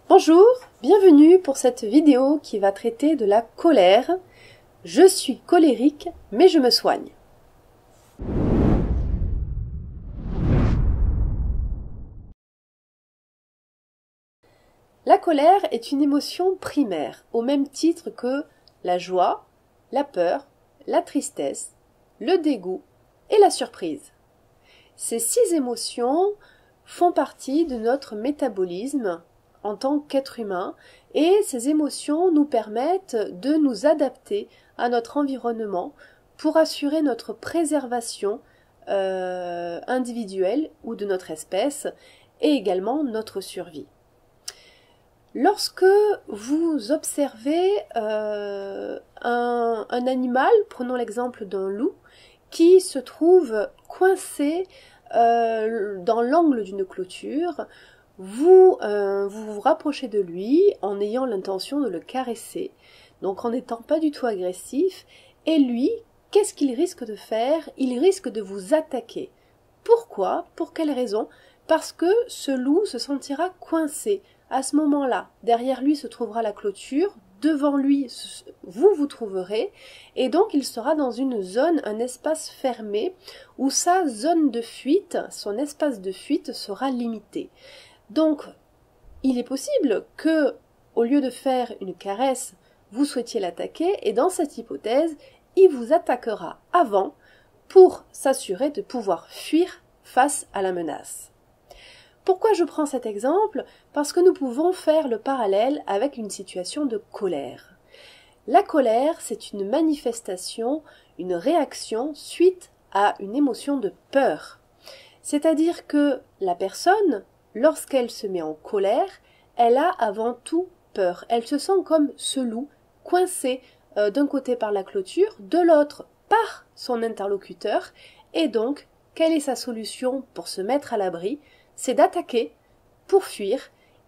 Bonjour, bienvenue pour cette vidéo qui va traiter de la colère. Je suis colérique, mais je me soigne. La colère est une émotion primaire, au même titre que la joie, la peur, la tristesse, le dégoût et la surprise. Ces 6 émotions font partie de notre métabolisme en tant qu'être humain, et ces émotions nous permettent de nous adapter à notre environnement pour assurer notre préservation individuelle ou de notre espèce et également notre survie. Lorsque vous observez un animal, prenons l'exemple d'un loup, qui se trouve coincé dans l'angle d'une clôture, vous vous rapprochez de lui en ayant l'intention de le caresser, donc en n'étant pas du tout agressif, et lui, qu'est-ce qu'il risque de faire? Il risque de vous attaquer. Pourquoi? Pour quelle raison? Parce que ce loup se sentira coincé. À ce moment-là, derrière lui se trouvera la clôture, devant lui vous vous trouverez, et donc il sera dans une zone, un espace fermé, où sa zone de fuite, son espace de fuite sera limité. Donc, il est possible que, au lieu de faire une caresse, vous souhaitiez l'attaquer, et dans cette hypothèse, il vous attaquera avant pour s'assurer de pouvoir fuir face à la menace. Pourquoi je prends cet exemple? Parce que nous pouvons faire le parallèle avec une situation de colère. La colère, c'est une manifestation, une réaction suite à une émotion de peur. C'est-à-dire que la personne, lorsqu'elle se met en colère, elle a avant tout peur. Elle se sent comme ce loup, coincé d'un côté par la clôture, de l'autre par son interlocuteur, et donc, quelle est sa solution pour se mettre à l'abri? C'est d'attaquer pour fuir,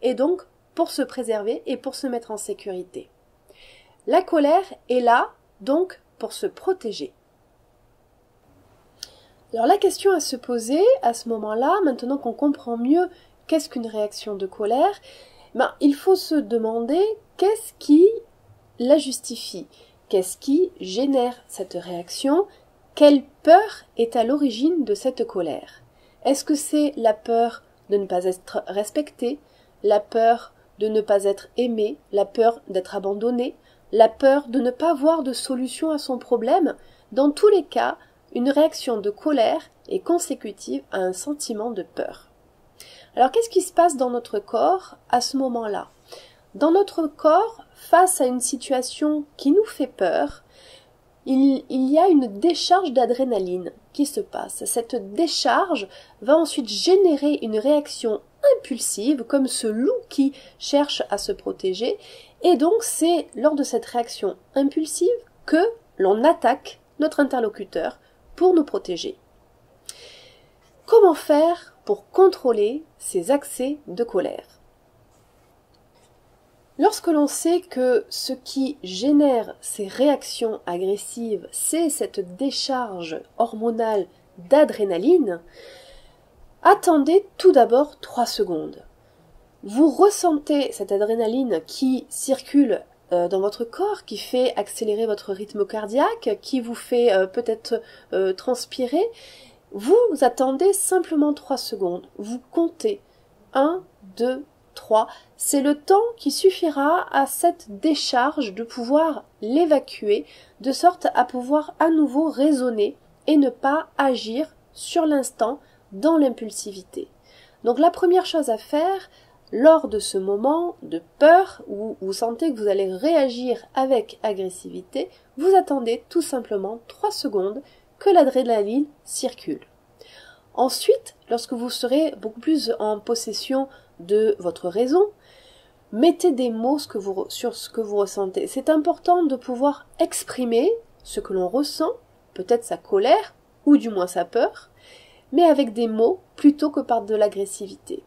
et donc pour se préserver et pour se mettre en sécurité. La colère est là, donc, pour se protéger. Alors la question à se poser à ce moment-là, maintenant qu'on comprend mieux qu'est-ce qu'une réaction de colère, il faut se demander qu'est-ce qui la justifie, qu'est-ce qui génère cette réaction, quelle peur est à l'origine de cette colère. Est-ce que c'est la peur de ne pas être respecté, la peur de ne pas être aimé, la peur d'être abandonné, la peur de ne pas voir de solution à son problème? Dans tous les cas, une réaction de colère est consécutive à un sentiment de peur. Alors qu'est-ce qui se passe dans notre corps à ce moment-là? Dans notre corps, face à une situation qui nous fait peur, il y a une décharge d'adrénaline qui se passe. Cette décharge va ensuite générer une réaction impulsive, comme ce loup qui cherche à se protéger, et donc c'est lors de cette réaction impulsive que l'on attaque notre interlocuteur pour nous protéger. Comment faire pour contrôler ces accès de colère? Lorsque l'on sait que ce qui génère ces réactions agressives, c'est cette décharge hormonale d'adrénaline, attendez tout d'abord 3 secondes. Vous ressentez cette adrénaline qui circule dans votre corps, qui fait accélérer votre rythme cardiaque, qui vous fait peut-être transpirer. Vous attendez simplement 3 secondes. Vous comptez 1, 2, 3. C'est le temps qui suffira à cette décharge de pouvoir l'évacuer, de sorte à pouvoir à nouveau raisonner et ne pas agir sur l'instant dans l'impulsivité. Donc la première chose à faire, lors de ce moment de peur où vous sentez que vous allez réagir avec agressivité, vous attendez tout simplement 3 secondes que l'adrénaline circule. Ensuite, lorsque vous serez beaucoup plus en possession de votre raison, mettez des mots sur ce que vous ressentez. C'est important de pouvoir exprimer ce que l'on ressent, peut-être sa colère ou du moins sa peur, mais avec des mots plutôt que par de l'agressivité.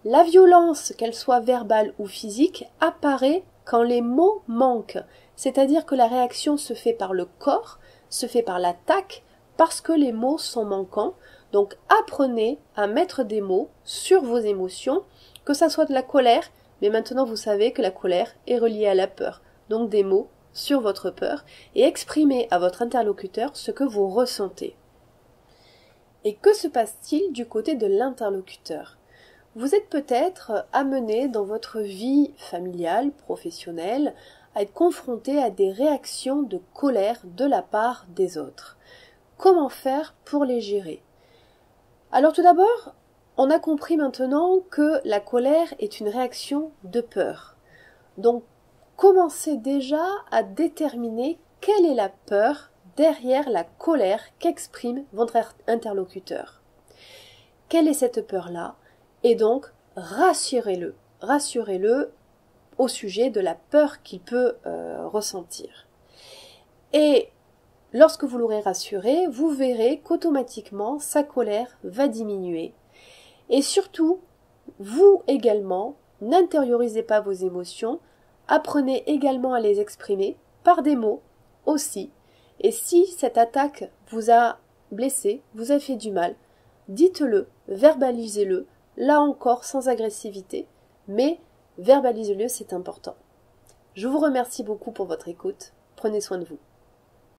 La violence, qu'elle soit verbale ou physique, apparaît quand les mots manquent, c'est-à-dire que la réaction se fait par le corps, se fait par l'attaque, parce que les mots sont manquants. Donc apprenez à mettre des mots sur vos émotions, que ça soit de la colère, mais maintenant vous savez que la colère est reliée à la peur. Donc des mots sur votre peur et exprimez à votre interlocuteur ce que vous ressentez. Et que se passe-t-il du côté de l'interlocuteur? Vous êtes peut-être amené dans votre vie familiale, professionnelle, à être confronté à des réactions de colère de la part des autres. Comment faire pour les gérer? Alors tout d'abord, on a compris maintenant que la colère est une réaction de peur. Donc, commencez déjà à déterminer quelle est la peur derrière la colère qu'exprime votre interlocuteur. Quelle est cette peur-là? Et donc, rassurez-le au sujet de la peur qu'il peut ressentir. Et lorsque vous l'aurez rassuré, vous verrez qu'automatiquement sa colère va diminuer. Et surtout, vous également, n'intériorisez pas vos émotions, apprenez également à les exprimer par des mots aussi. Et si cette attaque vous a blessé, vous a fait du mal, dites-le, verbalisez-le, là encore sans agressivité, mais verbalisez-le, c'est important. Je vous remercie beaucoup pour votre écoute. Prenez soin de vous.